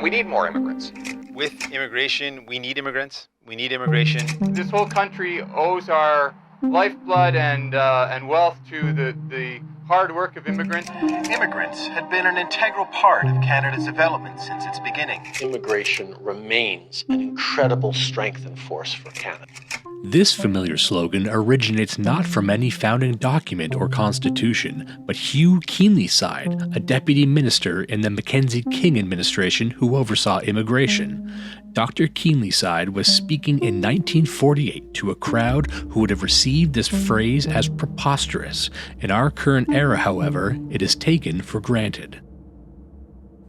we need more immigrants. With immigration, we need immigrants. We need immigration. This whole country owes our lifeblood and wealth to the hard work of immigrants. Immigrants had been an integral part of Canada's development since its beginning. Immigration remains an incredible strength and force for Canada. This familiar slogan originates not from any founding document or constitution, but Hugh Keenlyside, a deputy minister in the Mackenzie King administration who oversaw immigration. Dr. Keenlyside was speaking in 1948 to a crowd who would have received this phrase as preposterous. In our current era, however, it is taken for granted.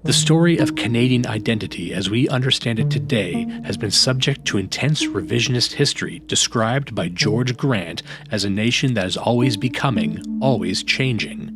The story of Canadian identity as we understand it today has been subject to intense revisionist history described by George Grant as a nation that is always becoming, always changing.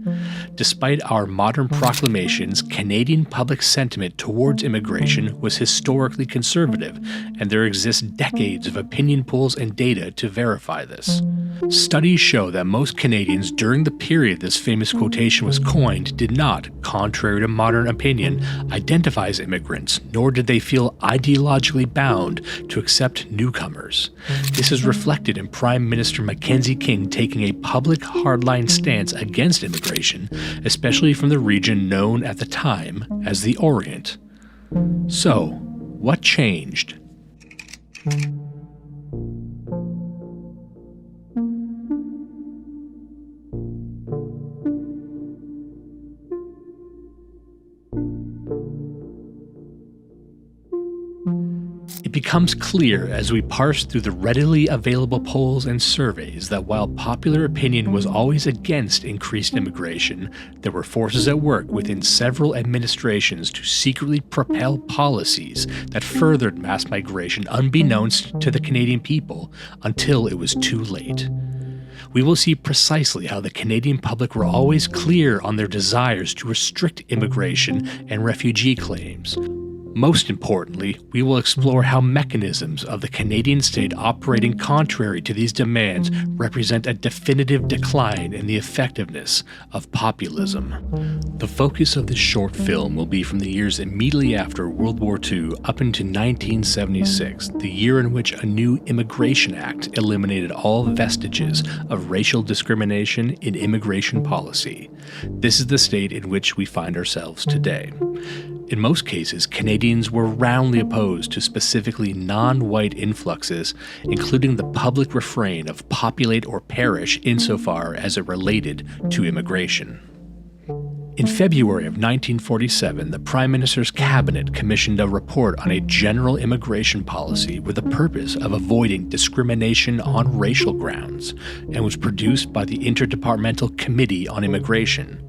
Despite our modern proclamations, Canadian public sentiment towards immigration was historically conservative, and there exist decades of opinion polls and data to verify this. Studies show that most Canadians during the period this famous quotation was coined did not, contrary to modern opinion, identify as immigrants, nor did they feel ideologically bound to accept newcomers. This is reflected in Prime Minister Mackenzie King taking a public hardline stance against immigration, especially from the region known at the time as the Orient. So, what changed? It becomes clear as we parse through the readily available polls and surveys that while popular opinion was always against increased immigration, there were forces at work within several administrations to secretly propel policies that furthered mass migration unbeknownst to the Canadian people until it was too late. We will see precisely how the Canadian public were always clear on their desires to restrict immigration and refugee claims. Most importantly, we will explore how mechanisms of the Canadian state operating contrary to these demands represent a definitive decline in the effectiveness of populism. The focus of this short film will be from the years immediately after World War II up into 1976, the year in which a new Immigration Act eliminated all vestiges of racial discrimination in immigration policy. This is the state in which we find ourselves today. In most cases, Canadians were roundly opposed to specifically non-white influxes, including the public refrain of populate or perish insofar as it related to immigration. In February of 1947, the Prime Minister's cabinet commissioned a report on a general immigration policy with the purpose of avoiding discrimination on racial grounds, and was produced by the Interdepartmental Committee on Immigration.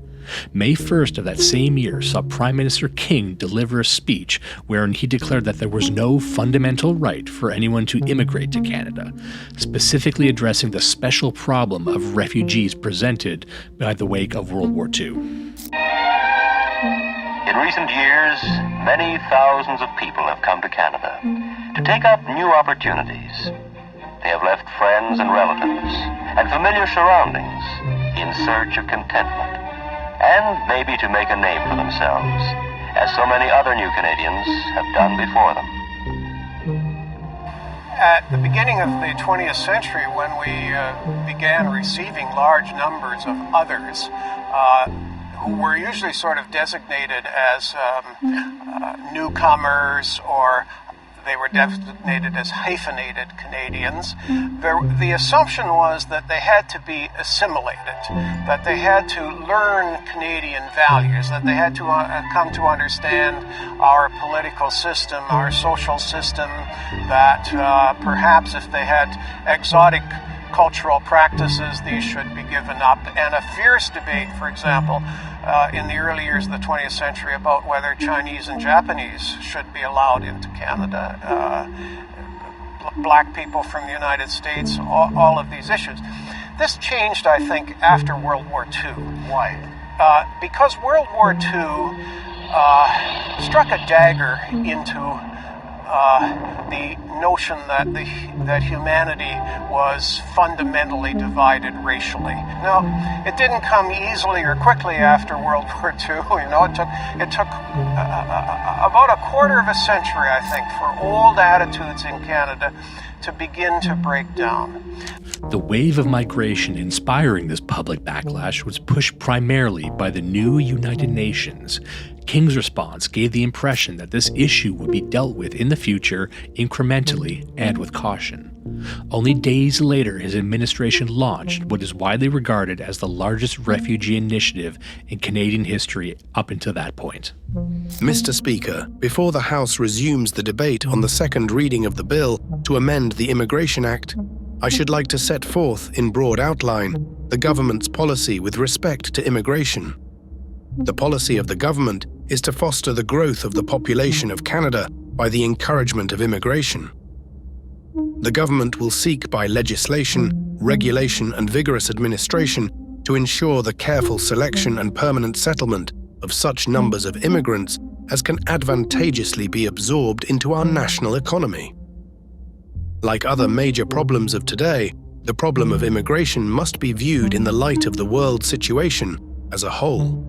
May 1st of that same year saw Prime Minister King deliver a speech wherein he declared that there was no fundamental right for anyone to immigrate to Canada, specifically addressing the special problem of refugees presented by the wake of World War II. In recent years, many thousands of people have come to Canada to take up new opportunities. They have left friends and relatives and familiar surroundings in search of contentment, and maybe to make a name for themselves, as so many other new Canadians have done before them. At the beginning of the 20th century, when we began receiving large numbers of others, who were usually sort of designated as newcomers, or they were designated as hyphenated Canadians, the assumption was that they had to be assimilated, that they had to learn Canadian values, that they had to come to understand our political system, our social system, that perhaps if they had exotic cultural practices, these should be given up. And a fierce debate, for example, in the early years of the 20th century about whether Chinese and Japanese should be allowed into Canada, black people from the United States, all of these issues. This changed, I think, after World War II. Why? Because World War II struck a dagger into the notion that humanity was fundamentally divided racially. Now, it didn't come easily or quickly after World War II. It took about a quarter of a century, I think, for old attitudes in Canada to begin to break down. The wave of migration inspiring this public backlash was pushed primarily by the new United Nations. King's response gave the impression that this issue would be dealt with in the future incrementally and with caution. Only days later, his administration launched what is widely regarded as the largest refugee initiative in Canadian history up until that point. Mr. Speaker, before the House resumes the debate on the second reading of the bill to amend the Immigration Act, I should like to set forth in broad outline the government's policy with respect to immigration. The policy of the government is to foster the growth of the population of Canada by the encouragement of immigration. The government will seek by legislation, regulation and vigorous administration to ensure the careful selection and permanent settlement of such numbers of immigrants as can advantageously be absorbed into our national economy. Like other major problems of today, the problem of immigration must be viewed in the light of the world situation as a whole.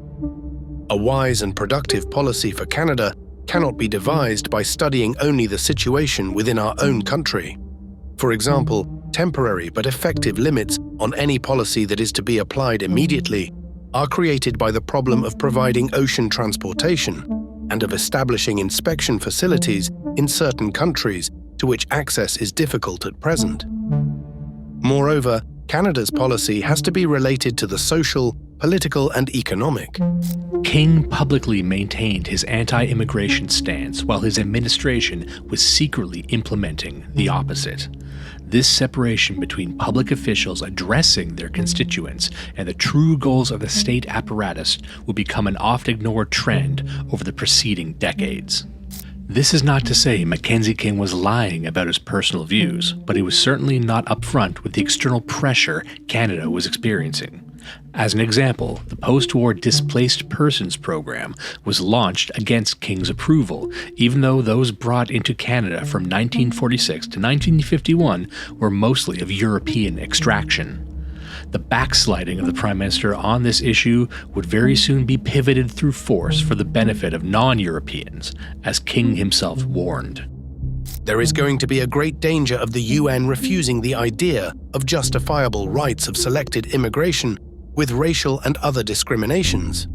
A wise and productive policy for Canada cannot be devised by studying only the situation within our own country. For example, temporary but effective limits on any policy that is to be applied immediately are created by the problem of providing ocean transportation and of establishing inspection facilities in certain countries to which access is difficult at present. Moreover, Canada's policy has to be related to the social, political and economic. King publicly maintained his anti-immigration stance while his administration was secretly implementing the opposite. This separation between public officials addressing their constituents and the true goals of the state apparatus would become an oft-ignored trend over the preceding decades. This is not to say Mackenzie King was lying about his personal views, but he was certainly not upfront with the external pressure Canada was experiencing. As an example, the post-war Displaced Persons program was launched against King's approval, even though those brought into Canada from 1946 to 1951 were mostly of European extraction. The backsliding of the Prime Minister on this issue would very soon be pivoted through force for the benefit of non-Europeans, as King himself warned. There is going to be a great danger of the UN refusing the idea of justifiable rights of selected immigration with racial and other discriminations.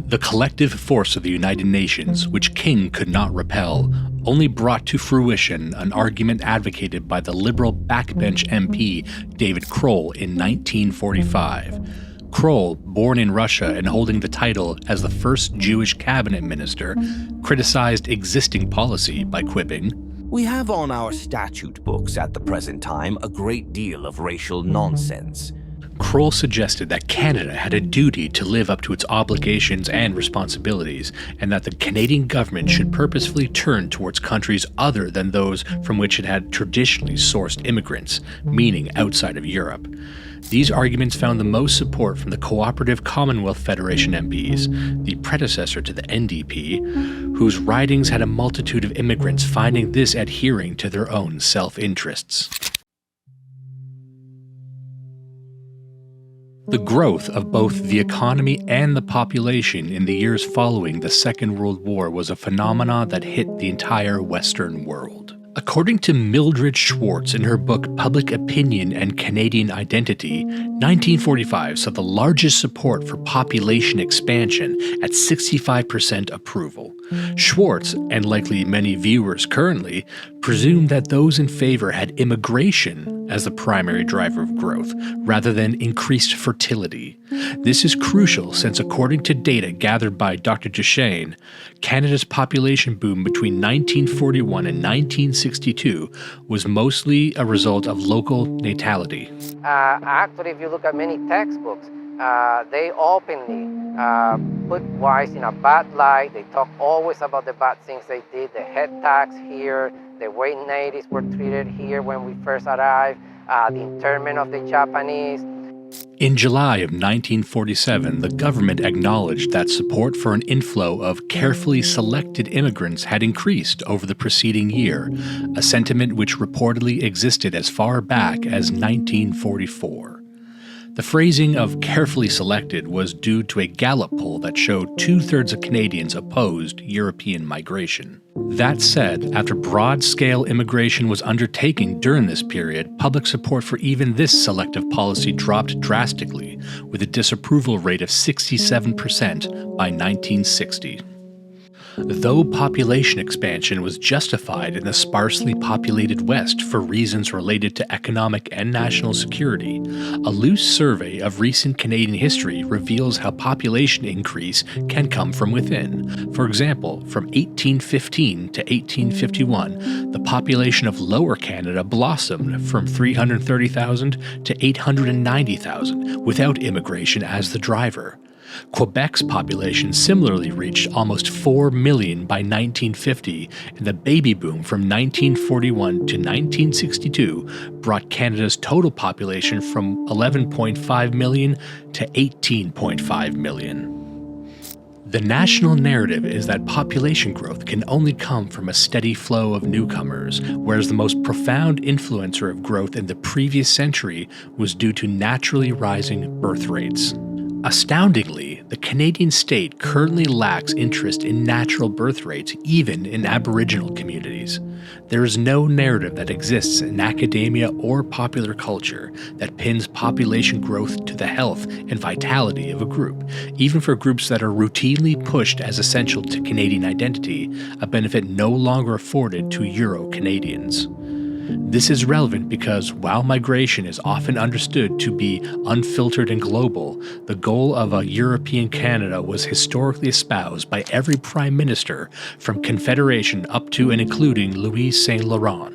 The collective force of the United Nations, which King could not repel, only brought to fruition an argument advocated by the Liberal backbench MP David Kroll in 1945. Kroll, born in Russia and holding the title as the first Jewish cabinet minister, criticized existing policy by quipping, "We have on our statute books at the present time a great deal of racial nonsense." Kroll suggested that Canada had a duty to live up to its obligations and responsibilities, and that the Canadian government should purposefully turn towards countries other than those from which it had traditionally sourced immigrants, meaning outside of Europe. These arguments found the most support from the Cooperative Commonwealth Federation MPs, the predecessor to the NDP, whose ridings had a multitude of immigrants finding this adhering to their own self-interests. The growth of both the economy and the population in the years following the Second World War was a phenomenon that hit the entire Western world. According to Mildred Schwartz in her book Public Opinion and Canadian Identity, 1945 saw the largest support for population expansion at 65% approval. Schwartz, and likely many viewers currently, presumed that those in favor had immigration as the primary driver of growth, rather than increased fertility. This is crucial since, according to data gathered by Dr. Duchesne, Canada's population boom between 1941 and 1962 was mostly a result of local natality. Actually, if you look at many textbooks, they openly put whites in a bad light. They talk always about the bad things they did, the head tax here, the way natives were treated here when we first arrived, the internment of the Japanese. In July of 1947, the government acknowledged that support for an inflow of carefully selected immigrants had increased over the preceding year, a sentiment which reportedly existed as far back as 1944. The phrasing of carefully selected was due to a Gallup poll that showed 2/3 of Canadians opposed European migration. That said, after broad-scale immigration was undertaken during this period, public support for even this selective policy dropped drastically, with a disapproval rate of 67% by 1960. Though population expansion was justified in the sparsely populated West for reasons related to economic and national security, a loose survey of recent Canadian history reveals how population increase can come from within. For example, from 1815 to 1851, the population of Lower Canada blossomed from 330,000 to 890,000 without immigration as the driver. Quebec's population similarly reached almost 4 million by 1950, and the baby boom from 1941 to 1962 brought Canada's total population from 11.5 million to 18.5 million. The national narrative is that population growth can only come from a steady flow of newcomers, whereas the most profound influencer of growth in the previous century was due to naturally rising birth rates. Astoundingly, the Canadian state currently lacks interest in natural birth rates, even in Aboriginal communities. There is no narrative that exists in academia or popular culture that pins population growth to the health and vitality of a group, even for groups that are routinely pushed as essential to Canadian identity, a benefit no longer afforded to Euro-Canadians. This is relevant because while migration is often understood to be unfiltered and global, the goal of a European Canada was historically espoused by every prime minister from Confederation up to and including Louis Saint Laurent.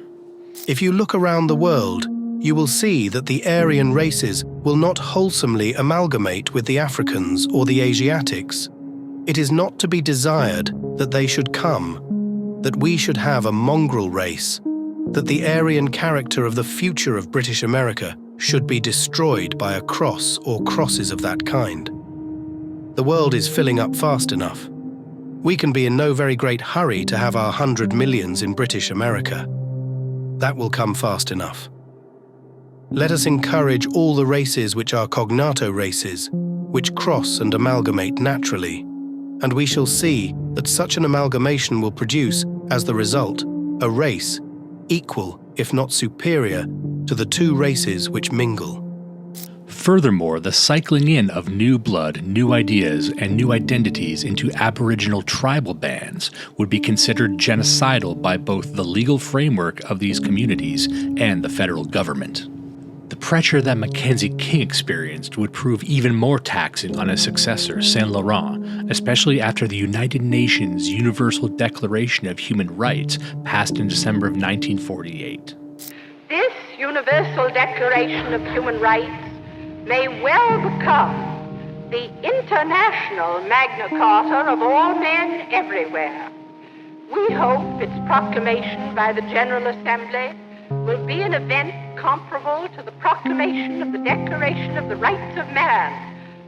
If you look around the world, you will see that the Aryan races will not wholesomely amalgamate with the Africans or the Asiatics. It is not to be desired that they should come, that we should have a mongrel race, that the Aryan character of the future of British America should be destroyed by a cross or crosses of that kind. The world is filling up fast enough. We can be in no very great hurry to have our 100 millions in British America. That will come fast enough. Let us encourage all the races which are cognato races, which cross and amalgamate naturally, and we shall see that such an amalgamation will produce, as the result, a race equal, if not superior, to the two races which mingle. Furthermore, the cycling in of new blood, new ideas, and new identities into Aboriginal tribal bands would be considered genocidal by both the legal framework of these communities and the federal government. The pressure that Mackenzie King experienced would prove even more taxing on his successor, Saint Laurent, especially after the United Nations Universal Declaration of Human Rights passed in December of 1948. This Universal Declaration of Human Rights may well become the international Magna Carta of all men everywhere. We hope its proclamation by the General Assembly will be an event comparable to the proclamation of the Declaration of the Rights of Man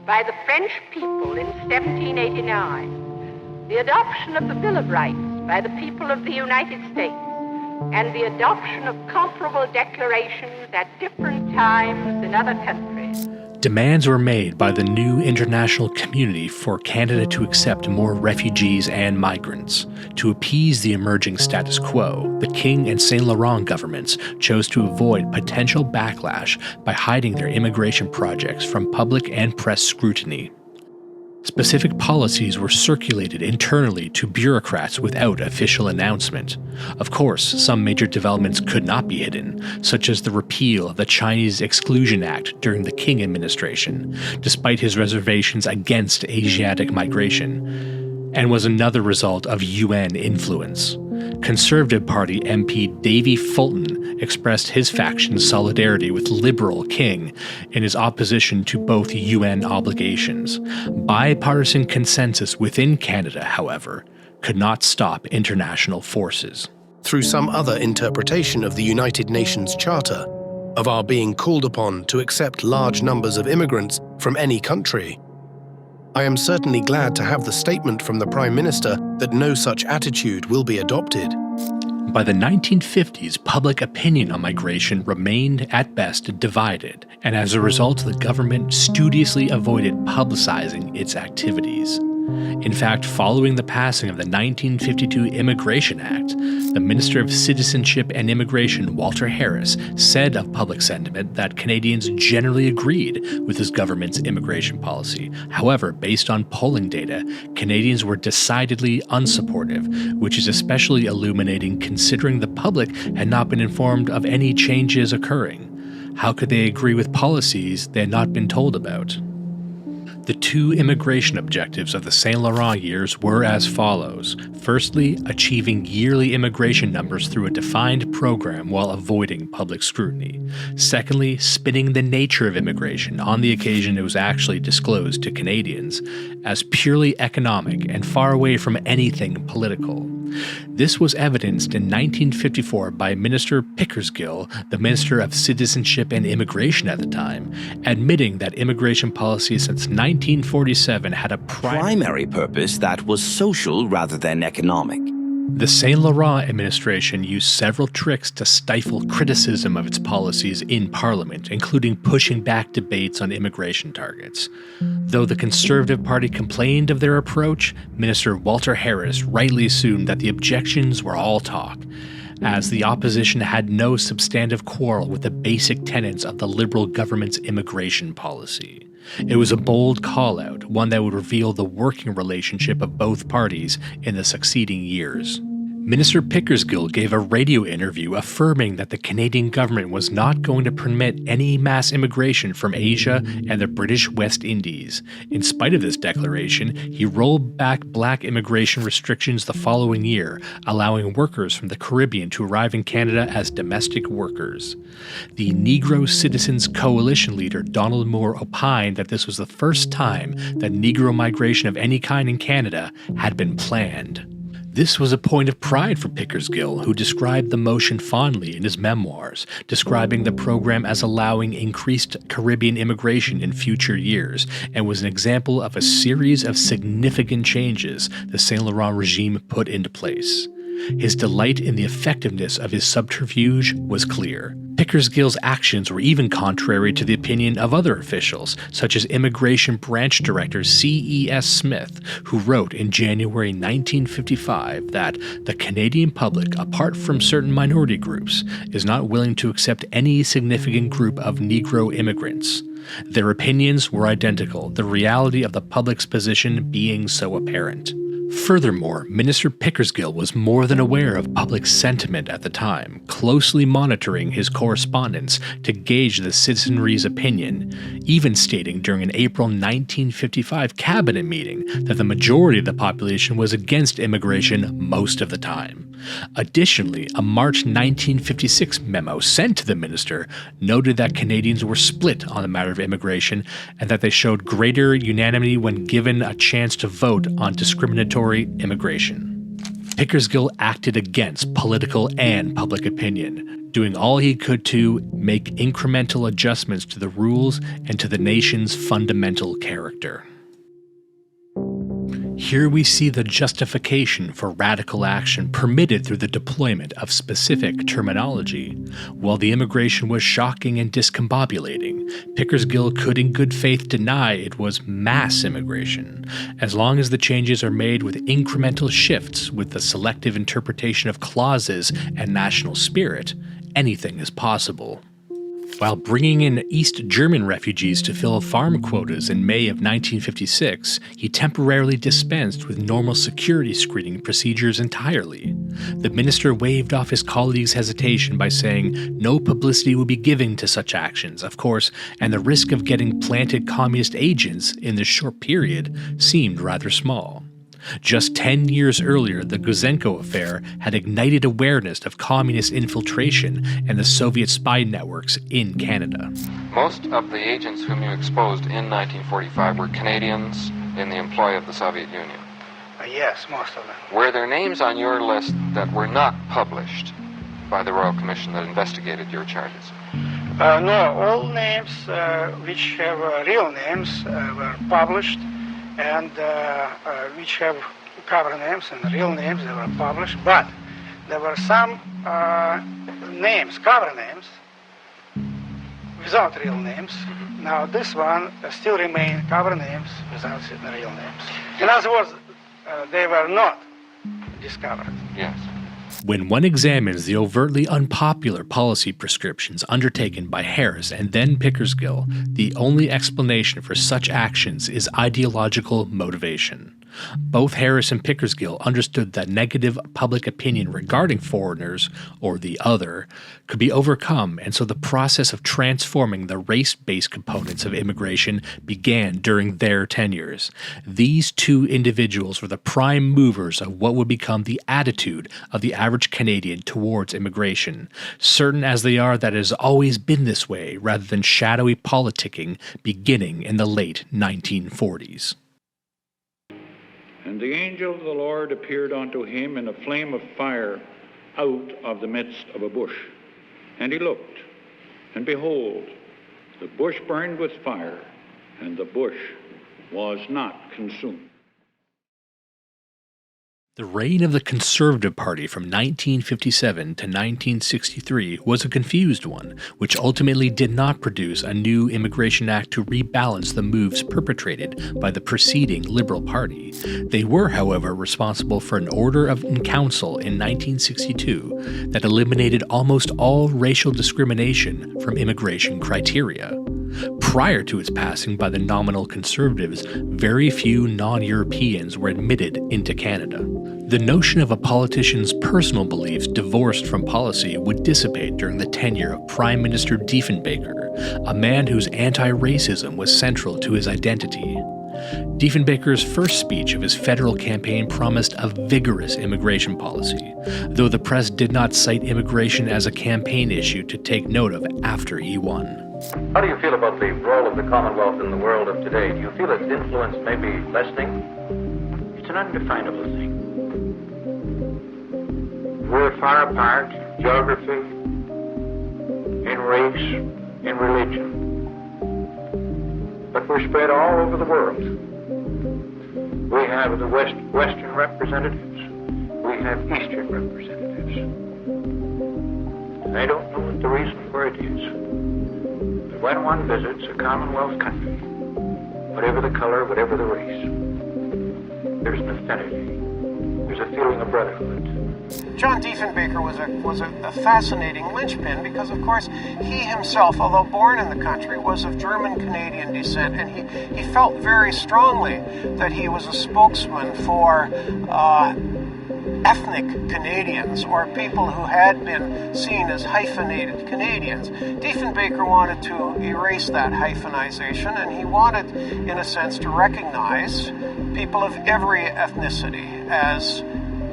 by the French people in 1789, the adoption of the Bill of Rights by the people of the United States, and the adoption of comparable declarations at different times in other countries. Demands were made by the new international community for Canada to accept more refugees and migrants. To appease the emerging status quo, the King and Saint Laurent governments chose to avoid potential backlash by hiding their immigration projects from public and press scrutiny. Specific policies were circulated internally to bureaucrats without official announcement. Of course, some major developments could not be hidden, such as the repeal of the Chinese Exclusion Act during the King administration, despite his reservations against Asiatic migration, and was another result of UN influence. Conservative Party MP Davy Fulton expressed his faction's solidarity with Liberal King in his opposition to both UN obligations. Bipartisan consensus within Canada, however, could not stop international forces. Through some other interpretation of the United Nations Charter, of our being called upon to accept large numbers of immigrants from any country. I am certainly glad to have the statement from the Prime Minister that no such attitude will be adopted. By the 1950s, public opinion on migration remained, at best, divided, and as a result, the government studiously avoided publicizing its activities. In fact, following the passing of the 1952 Immigration Act, the Minister of Citizenship and Immigration, Walter Harris, said of public sentiment that Canadians generally agreed with his government's immigration policy. However, based on polling data, Canadians were decidedly unsupportive, which is especially illuminating considering the public had not been informed of any changes occurring. How could they agree with policies they had not been told about? The two immigration objectives of the Saint Laurent years were as follows. Firstly, achieving yearly immigration numbers through a defined program while avoiding public scrutiny. Secondly, spinning the nature of immigration on the occasion it was actually disclosed to Canadians as purely economic and far away from anything political. This was evidenced in 1954 by Minister Pickersgill, the Minister of Citizenship and Immigration at the time, admitting that immigration policy since 1947 had a primary purpose that was social rather than economic. The Saint Laurent administration used several tricks to stifle criticism of its policies in Parliament, including pushing back debates on immigration targets. Though the Conservative Party complained of their approach, Minister Walter Harris rightly assumed that the objections were all talk, as the opposition had no substantive quarrel with the basic tenets of the Liberal government's immigration policy. It was a bold call-out, one that would reveal the working relationship of both parties in the succeeding years. Minister Pickersgill gave a radio interview affirming that the Canadian government was not going to permit any mass immigration from Asia and the British West Indies. In spite of this declaration, he rolled back black immigration restrictions the following year, allowing workers from the Caribbean to arrive in Canada as domestic workers. The Negro Citizens Coalition leader Donald Moore opined that this was the first time that Negro migration of any kind in Canada had been planned. This was a point of pride for Pickersgill, who described the motion fondly in his memoirs, describing the program as allowing increased Caribbean immigration in future years, and was an example of a series of significant changes the Saint Laurent regime put into place. His delight in the effectiveness of his subterfuge was clear. Pickersgill's actions were even contrary to the opinion of other officials, such as Immigration Branch Director C.E.S. Smith, who wrote in January 1955 that the Canadian public, apart from certain minority groups, is not willing to accept any significant group of Negro immigrants. Their opinions were identical, the reality of the public's position being so apparent. Furthermore, Minister Pickersgill was more than aware of public sentiment at the time, closely monitoring his correspondence to gauge the citizenry's opinion, even stating during an April 1955 cabinet meeting that the majority of the population was against immigration most of the time. Additionally, a March 1956 memo sent to the minister noted that Canadians were split on the matter of immigration and that they showed greater unanimity when given a chance to vote on discriminatory immigration. Pickersgill acted against political and public opinion, doing all he could to make incremental adjustments to the rules and to the nation's fundamental character. Here we see the justification for radical action permitted through the deployment of specific terminology. While the immigration was shocking and discombobulating, Pickersgill could in good faith deny it was mass immigration. As long as the changes are made with incremental shifts with the selective interpretation of clauses and national spirit, anything is possible. While bringing in East German refugees to fill farm quotas in May of 1956, he temporarily dispensed with normal security screening procedures entirely. The minister waved off his colleagues' hesitation by saying no publicity would be given to such actions, of course, and the risk of getting planted communist agents in this short period seemed rather small. Just 10 years earlier, the Guzenko affair had ignited awareness of communist infiltration and the Soviet spy networks in Canada. Most of the agents whom you exposed in 1945 were Canadians in the employ of the Soviet Union. Yes, most of them. Were there names on your list that were not published by the Royal Commission that investigated your charges? No, all names which have real names were published, and which have cover names and real names, they were published, but there were some names, cover names, without real names. Now this one still remain cover names without real names. In other words, they were not discovered. Yes. When one examines the overtly unpopular policy prescriptions undertaken by Harris and then Pickersgill, the only explanation for such actions is ideological motivation. Both Harris and Pickersgill understood that negative public opinion regarding foreigners, or the other, could be overcome, and so the process of transforming the race-based components of immigration began during their tenures. These two individuals were the prime movers of what would become the attitude of the average Canadian towards immigration, certain as they are that it has always been this way rather than shadowy politicking beginning in the late 1940s. And the angel of the Lord appeared unto him in a flame of fire out of the midst of a bush. And he looked, and behold, the bush burned with fire, and the bush was not consumed. The reign of the Conservative Party from 1957 to 1963 was a confused one, which ultimately did not produce a new Immigration Act to rebalance the moves perpetrated by the preceding Liberal Party. They were, however, responsible for an Order in Council in 1962 that eliminated almost all racial discrimination from immigration criteria. Prior to its passing by the nominal Conservatives, very few non-Europeans were admitted into Canada. The notion of a politician's personal beliefs divorced from policy would dissipate during the tenure of Prime Minister Diefenbaker, a man whose anti-racism was central to his identity. Diefenbaker's first speech of his federal campaign promised a vigorous immigration policy, though the press did not cite immigration as a campaign issue to take note of after he won. How do you feel about the role of the Commonwealth in the world of today? Do you feel its influence may be lessening? It's an undefinable thing. We're far apart, geography, in race, in religion. But we're spread all over the world. We have the Western representatives. We have Eastern representatives. I don't know what the reason for it is. But when one visits a Commonwealth country, whatever the color, whatever the race, there's an affinity. There's a feeling of brotherhood. John Diefenbaker was a fascinating linchpin because, of course, he himself, although born in the country, was of German-Canadian descent, and he felt very strongly that he was a spokesman for ethnic Canadians, or people who had been seen as hyphenated Canadians. Diefenbaker wanted to erase that hyphenization, and he wanted, in a sense, to recognize people of every ethnicity as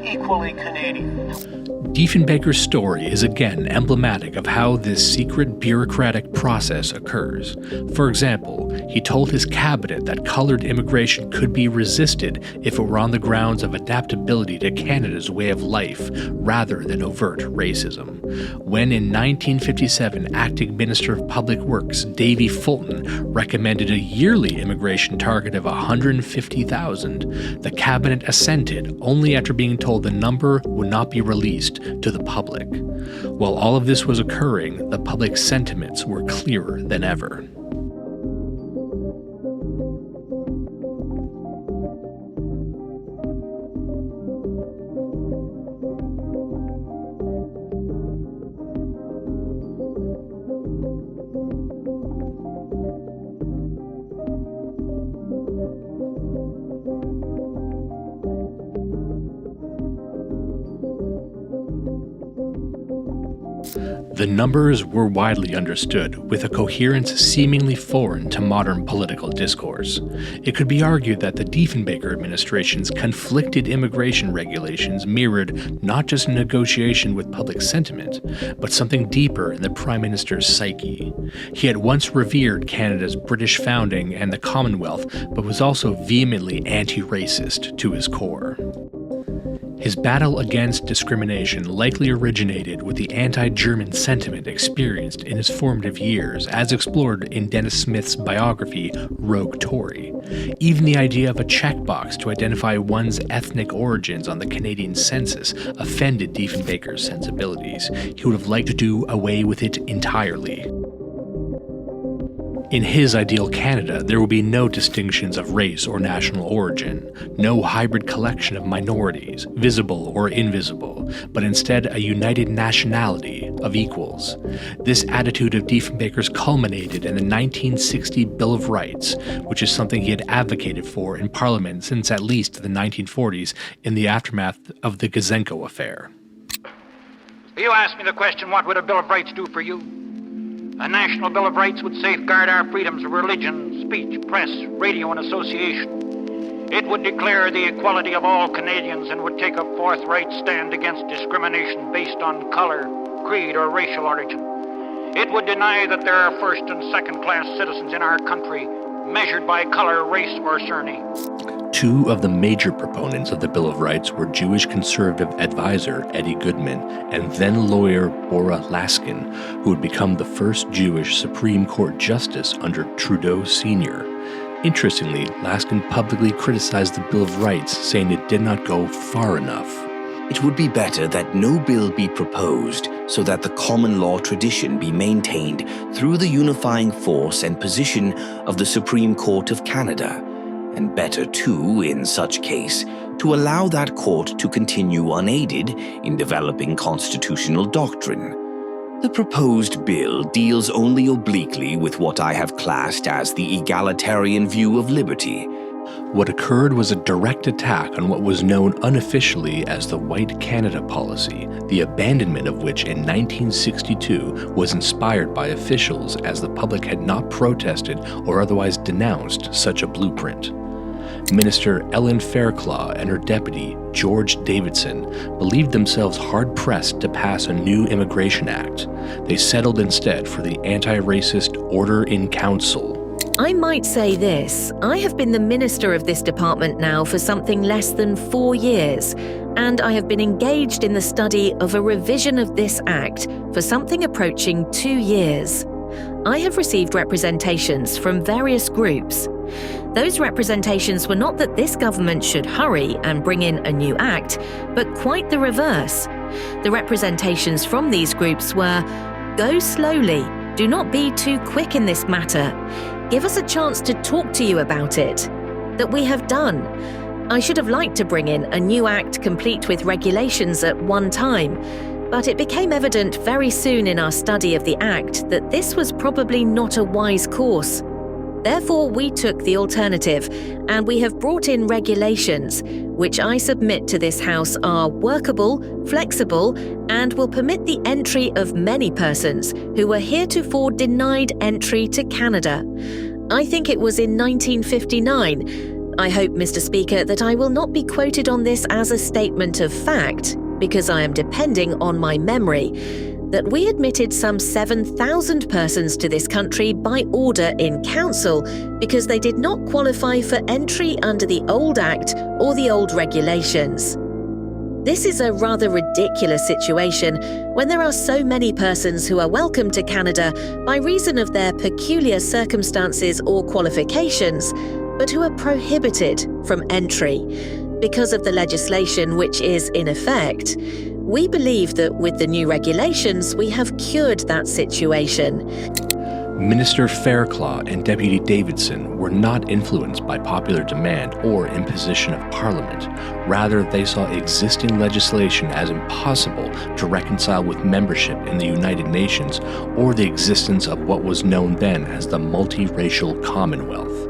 equally Canadian. Diefenbaker's story is again emblematic of how this secret bureaucratic process occurs. For example, he told his cabinet that colored immigration could be resisted if it were on the grounds of adaptability to Canada's way of life rather than overt racism. When in 1957 Acting Minister of Public Works Davy Fulton recommended a yearly immigration target of 150,000, the cabinet assented only after being told the number would not be released to the public. While all of this was occurring, the public sentiments were clearer than ever. The numbers were widely understood, with a coherence seemingly foreign to modern political discourse. It could be argued that the Diefenbaker administration's conflicted immigration regulations mirrored not just a negotiation with public sentiment, but something deeper in the Prime Minister's psyche. He had once revered Canada's British founding and the Commonwealth, but was also vehemently anti-racist to his core. His battle against discrimination likely originated with the anti-German sentiment experienced in his formative years, as explored in Dennis Smith's biography, Rogue Tory. Even the idea of a checkbox to identify one's ethnic origins on the Canadian census offended Diefenbaker's sensibilities. He would have liked to do away with it entirely. In his ideal Canada, there would be no distinctions of race or national origin, no hybrid collection of minorities, visible or invisible, but instead a united nationality of equals. This attitude of Diefenbaker's culminated in the 1960 Bill of Rights, which is something he had advocated for in Parliament since at least the 1940s in the aftermath of the Gazenko affair. You asked me the question, what would a Bill of Rights do for you? A national Bill of Rights would safeguard our freedoms of religion, speech, press, radio, and association. It would declare the equality of all Canadians and would take a forthright stand against discrimination based on color, creed, or racial origin. It would deny that there are first- and second-class citizens in our country measured by color, race, or surname. Two of the major proponents of the Bill of Rights were Jewish conservative advisor Eddie Goodman and then lawyer Bora Laskin, who would become the first Jewish Supreme Court justice under Trudeau Sr. Interestingly, Laskin publicly criticized the Bill of Rights, saying it did not go far enough. It would be better that no bill be proposed, so that the common law tradition be maintained through the unifying force and position of the Supreme Court of Canada. And better, too, in such case, to allow that court to continue unaided in developing constitutional doctrine. The proposed bill deals only obliquely with what I have classed as the egalitarian view of liberty. What occurred was a direct attack on what was known unofficially as the White Canada policy, the abandonment of which in 1962 was inspired by officials as the public had not protested or otherwise denounced such a blueprint. Minister Ellen Fairclough and her deputy, George Davidson, believed themselves hard-pressed to pass a new immigration act. They settled instead for the anti-racist Order in Council. I might say this, I have been the minister of this department now for something less than 4 years, and I have been engaged in the study of a revision of this act for something approaching 2 years. I have received representations from various groups. Those representations were not that this government should hurry and bring in a new act, but quite the reverse. The representations from these groups were, go slowly, do not be too quick in this matter. Give us a chance to talk to you about it. That we have done. I should have liked to bring in a new act complete with regulations at one time, but it became evident very soon in our study of the act that this was probably not a wise course. Therefore, we took the alternative, and we have brought in regulations, which I submit to this House are workable, flexible, and will permit the entry of many persons who were heretofore denied entry to Canada. I think it was in 1959. I hope, Mr. Speaker, that I will not be quoted on this as a statement of fact, because I am depending on my memory, that we admitted some 7,000 persons to this country by order in council because they did not qualify for entry under the old act or the old regulations. This is a rather ridiculous situation when there are so many persons who are welcome to Canada by reason of their peculiar circumstances or qualifications, but who are prohibited from entry because of the legislation which is in effect. We believe that with the new regulations, we have cured that situation. Minister Fairclough and Deputy Davidson were not influenced by popular demand or imposition of Parliament. Rather, they saw existing legislation as impossible to reconcile with membership in the United Nations or the existence of what was known then as the multiracial Commonwealth.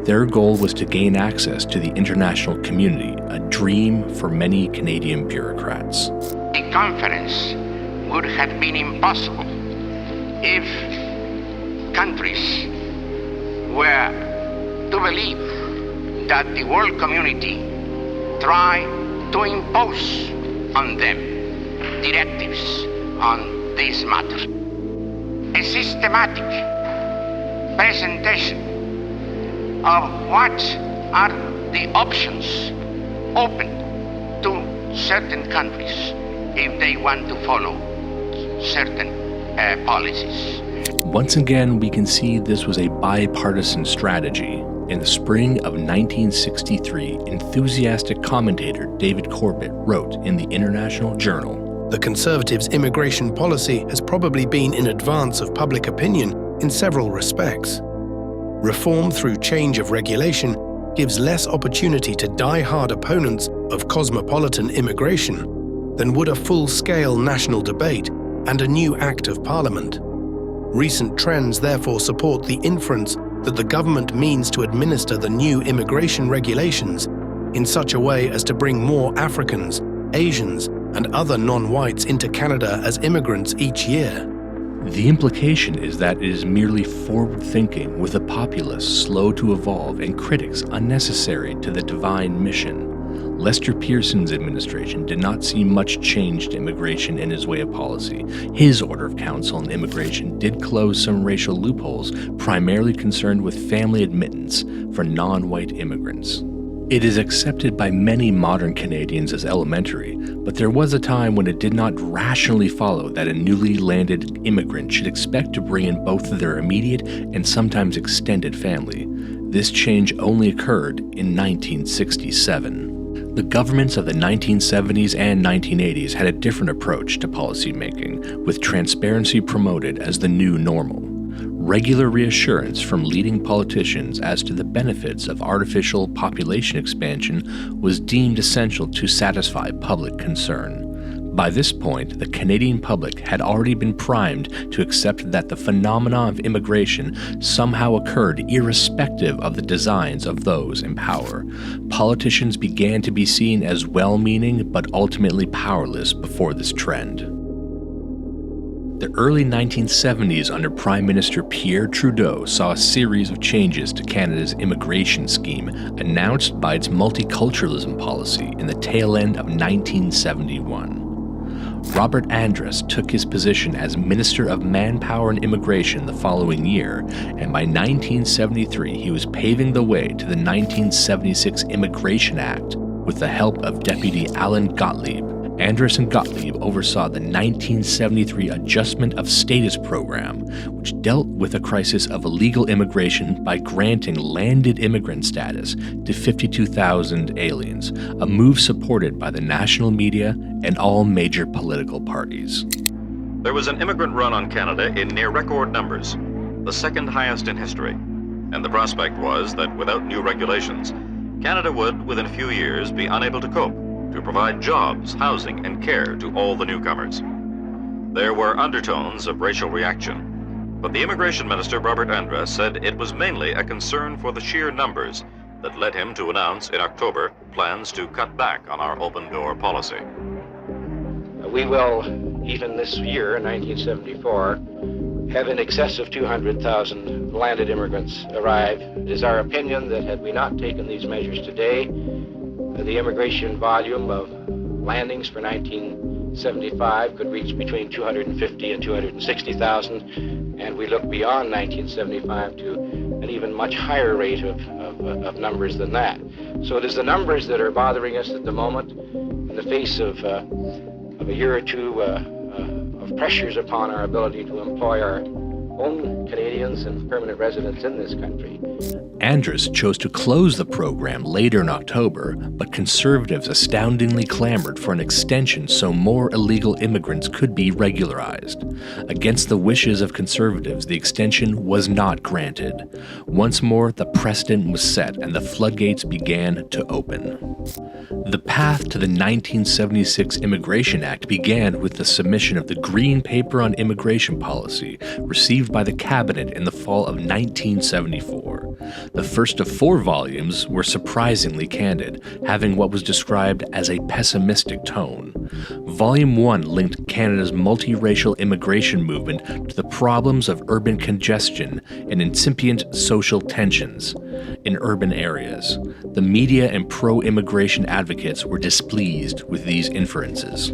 Their goal was to gain access to the international community, a dream for many Canadian bureaucrats. The conference would have been impossible if countries were to believe that the world community tried to impose on them directives on this matter. A systematic presentation of what are the options open to certain countries if they want to follow certain policies. Once again, we can see this was a bipartisan strategy. In the spring of 1963, enthusiastic commentator David Corbett wrote in the International Journal, "The Conservatives' immigration policy has probably been in advance of public opinion in several respects. Reform through change of regulation gives less opportunity to die-hard opponents of cosmopolitan immigration than would a full-scale national debate and a new Act of Parliament. Recent trends therefore support the inference that the government means to administer the new immigration regulations in such a way as to bring more Africans, Asians, and other non-whites into Canada as immigrants each year." The implication is that it is merely forward-thinking with a populace slow to evolve and critics unnecessary to the divine mission. Lester Pearson's administration did not see much change to immigration in his way of policy. His Order of Council on Immigration did close some racial loopholes, primarily concerned with family admittance for non-white immigrants. It is accepted by many modern Canadians as elementary, but there was a time when it did not rationally follow that a newly landed immigrant should expect to bring in both their immediate and sometimes extended family. This change only occurred in 1967. The governments of the 1970s and 1980s had a different approach to policymaking, with transparency promoted as the new normal. Regular reassurance from leading politicians as to the benefits of artificial population expansion was deemed essential to satisfy public concern. By this point, the Canadian public had already been primed to accept that the phenomena of immigration somehow occurred irrespective of the designs of those in power. Politicians began to be seen as well-meaning but ultimately powerless before this trend. The early 1970s under Prime Minister Pierre Trudeau saw a series of changes to Canada's immigration scheme announced by its multiculturalism policy in the tail end of 1971. Robert Andras took his position as Minister of Manpower and Immigration the following year, and by 1973 he was paving the way to the 1976 Immigration Act with the help of Deputy Andras-Gottlieb. Andras-Gottlieb oversaw the 1973 Adjustment of Status Program, which dealt with a crisis of illegal immigration by granting landed immigrant status to 52,000 aliens, a move supported by the national media and all major political parties. There was an immigrant run on Canada in near record numbers, the second highest in history, and the prospect was that without new regulations, Canada would, within a few years, be unable to cope, to provide jobs, housing, and care to all the newcomers. There were undertones of racial reaction, but the Immigration Minister, Robert Andras, said it was mainly a concern for the sheer numbers that led him to announce in October plans to cut back on our open-door policy. We will, even this year, 1974, have in excess of 200,000 landed immigrants arrive. It is our opinion that had we not taken these measures today, the immigration volume of landings for 1975 could reach between 250 and 260,000, and we look beyond 1975 to an even much higher rate of numbers than that. So it is the numbers that are bothering us at the moment in the face of a year or two of pressures upon our ability to employ our own Canadians and permanent residents in this country. Andras chose to close the program later in October, but Conservatives astoundingly clamored for an extension so more illegal immigrants could be regularized. Against the wishes of Conservatives, the extension was not granted. Once more, the precedent was set and the floodgates began to open. The path to the 1976 Immigration Act began with the submission of the Green Paper on Immigration Policy, received by the Cabinet in the fall of 1974. The first of 4 volumes were surprisingly candid, having what was described as a pessimistic tone. Volume 1 linked Canada's multiracial immigration movement to the problems of urban congestion and incipient social tensions in urban areas. The media and pro-immigration advocates were displeased with these inferences.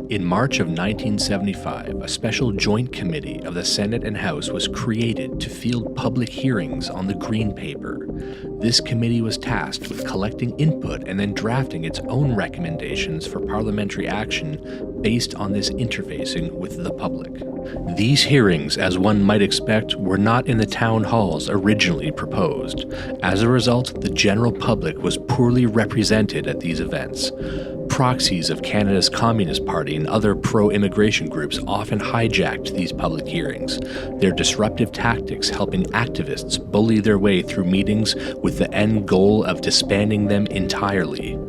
In March of 1975, a special joint committee of the Senate and House was created to field public hearings on the Green Paper. This committee was tasked with collecting input and then drafting its own recommendations for parliamentary action based on this interfacing with the public. These hearings, as one might expect, were not in the town halls originally proposed. As a result, the general public was poorly represented at these events. Proxies of Canada's Communist Party and other pro-immigration groups often hijacked these public hearings, their disruptive tactics helping activists bully their way through meetings with the end goal of disbanding them entirely.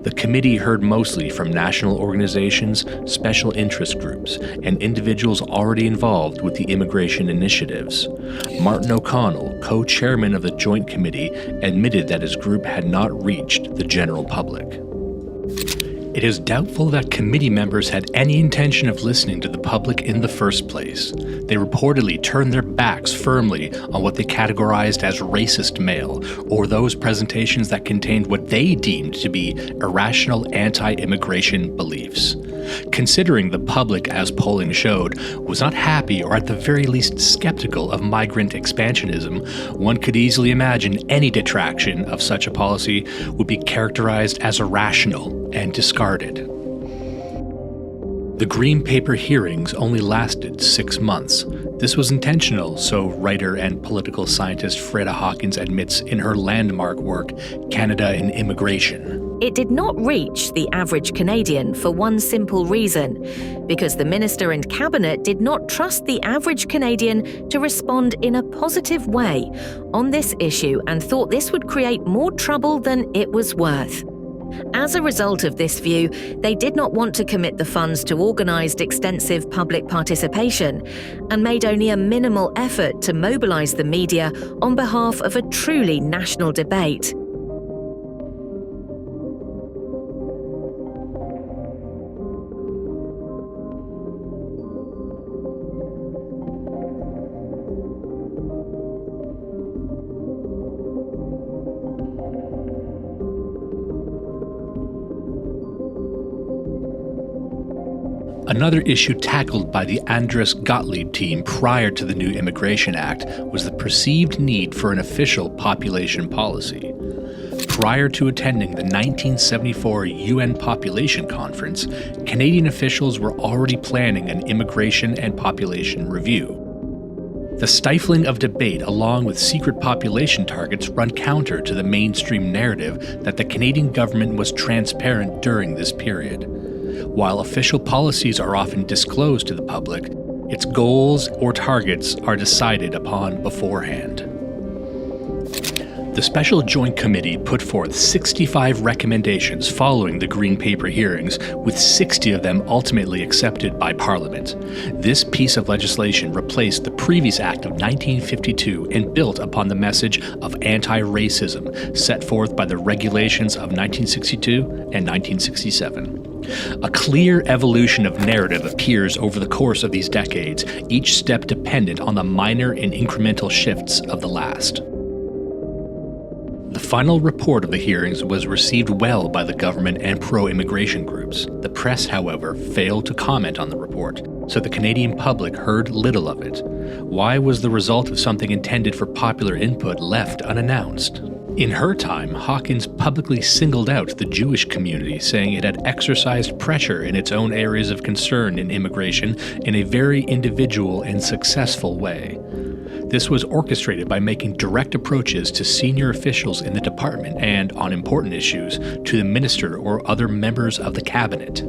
The committee heard mostly from national organizations, special interest groups, and individuals already involved with the immigration initiatives. Martin O'Connell, co-chairman of the Joint Committee, admitted that his group had not reached the general public. It is doubtful that committee members had any intention of listening to the public in the first place. They reportedly turned their backs firmly on what they categorized as racist mail, or those presentations that contained what they deemed to be irrational anti-immigration beliefs. Considering the public, as polling showed, was not happy or at the very least skeptical of migrant expansionism, one could easily imagine any detraction of such a policy would be characterized as irrational and discarded. The Green Paper hearings only lasted 6 months. This was intentional, so writer and political scientist Freda Hawkins admits in her landmark work, Canada and Immigration. It did not reach the average Canadian for one simple reason, because the minister and cabinet did not trust the average Canadian to respond in a positive way on this issue and thought this would create more trouble than it was worth. As a result of this view, they did not want to commit the funds to organised extensive public participation and made only a minimal effort to mobilise the media on behalf of a truly national debate. Another issue tackled by the Andras-Gottlieb team prior to the new Immigration Act was the perceived need for an official population policy. Prior to attending the 1974 UN Population Conference, Canadian officials were already planning an immigration and population review. The stifling of debate along with secret population targets run counter to the mainstream narrative that the Canadian government was transparent during this period. While official policies are often disclosed to the public, its goals or targets are decided upon beforehand. The Special Joint Committee put forth 65 recommendations following the Green Paper hearings, with 60 of them ultimately accepted by Parliament. This piece of legislation replaced the previous Act of 1952 and built upon the message of anti-racism set forth by the regulations of 1962 and 1967. A clear evolution of narrative appears over the course of these decades, each step dependent on the minor and incremental shifts of the last. The final report of the hearings was received well by the government and pro-immigration groups. The press, however, failed to comment on the report, so the Canadian public heard little of it. Why was the result of something intended for popular input left unannounced? In her time, Hawkins publicly singled out the Jewish community, saying it had exercised pressure in its own areas of concern in immigration in a very individual and successful way. This was orchestrated by making direct approaches to senior officials in the department and, on important issues, to the minister or other members of the cabinet.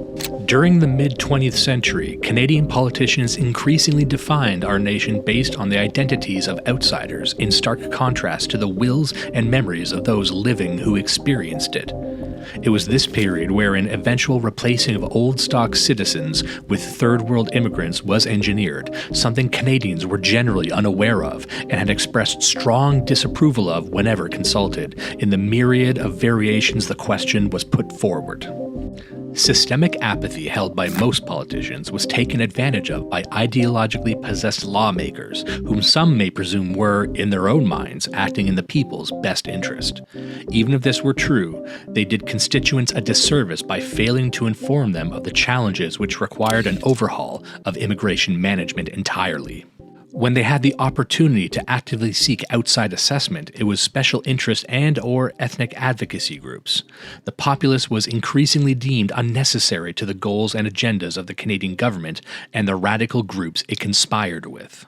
During the mid-20th century, Canadian politicians increasingly defined our nation based on the identities of outsiders, in stark contrast to the wills and memories of those living who experienced it. It was this period wherein eventual replacing of old stock citizens with third world immigrants was engineered, something Canadians were generally unaware of and had expressed strong disapproval of whenever consulted, in the myriad of variations the question was put forward. Systemic apathy held by most politicians was taken advantage of by ideologically possessed lawmakers, whom some may presume were, in their own minds, acting in the people's best interest. Even if this were true, they did constituents a disservice by failing to inform them of the challenges which required an overhaul of immigration management entirely. When they had the opportunity to actively seek outside assessment, it was special interest and/or ethnic advocacy groups. The populace was increasingly deemed unnecessary to the goals and agendas of the Canadian government and the radical groups it conspired with.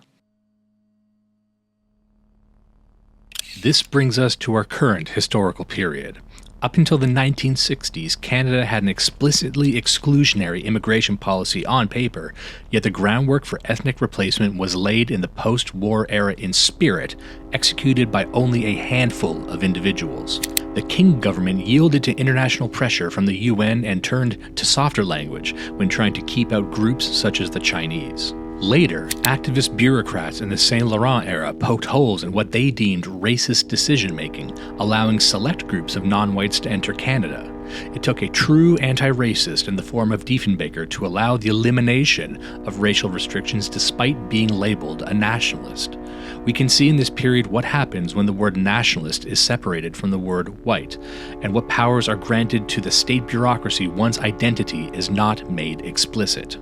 This brings us to our current historical period. Up until the 1960s, Canada had an explicitly exclusionary immigration policy on paper, yet the groundwork for ethnic replacement was laid in the post-war era in spirit, executed by only a handful of individuals. The King government yielded to international pressure from the UN and turned to softer language when trying to keep out groups such as the Chinese. Later, activist bureaucrats in the Saint Laurent era poked holes in what they deemed racist decision-making, allowing select groups of non-whites to enter Canada. It took a true anti-racist in the form of Diefenbaker to allow the elimination of racial restrictions despite being labeled a nationalist. We can see in this period what happens when the word nationalist is separated from the word white, and what powers are granted to the state bureaucracy once identity is not made explicit.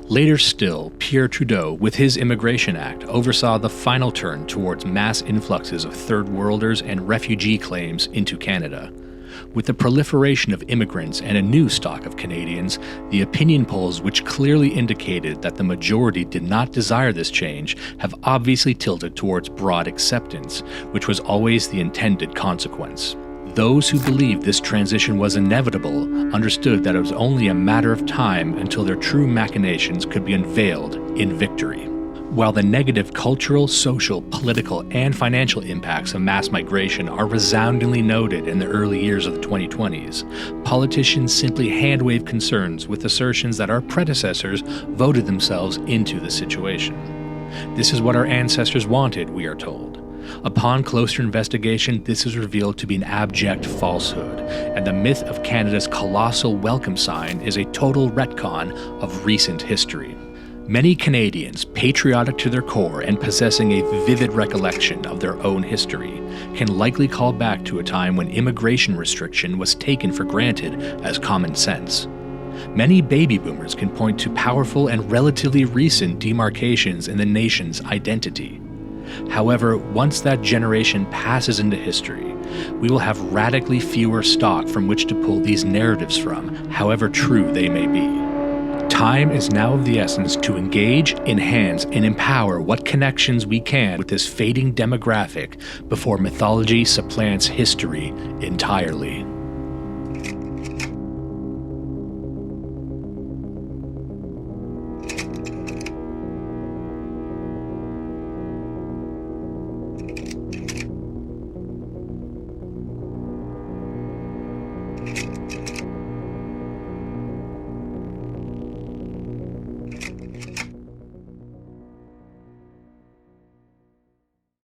Later still, Pierre Trudeau, with his Immigration Act, oversaw the final turn towards mass influxes of third worlders and refugee claims into Canada. With the proliferation of immigrants and a new stock of Canadians, the opinion polls which clearly indicated that the majority did not desire this change have obviously tilted towards broad acceptance, which was always the intended consequence. Those who believed this transition was inevitable understood that it was only a matter of time until their true machinations could be unveiled in victory. While the negative cultural, social, political, and financial impacts of mass migration are resoundingly noted in the early years of the 2020s, politicians simply hand-wave concerns with assertions that our predecessors voted themselves into the situation. This is what our ancestors wanted, we are told. Upon closer investigation, this is revealed to be an abject falsehood, and the myth of Canada's colossal welcome sign is a total retcon of recent history. Many Canadians, patriotic to their core and possessing a vivid recollection of their own history, can likely call back to a time when immigration restriction was taken for granted as common sense. Many baby boomers can point to powerful and relatively recent demarcations in the nation's identity. However, once that generation passes into history, we will have radically fewer stock from which to pull these narratives from, however true they may be. Time is now of the essence to engage, enhance, and empower what connections we can with this fading demographic before mythology supplants history entirely.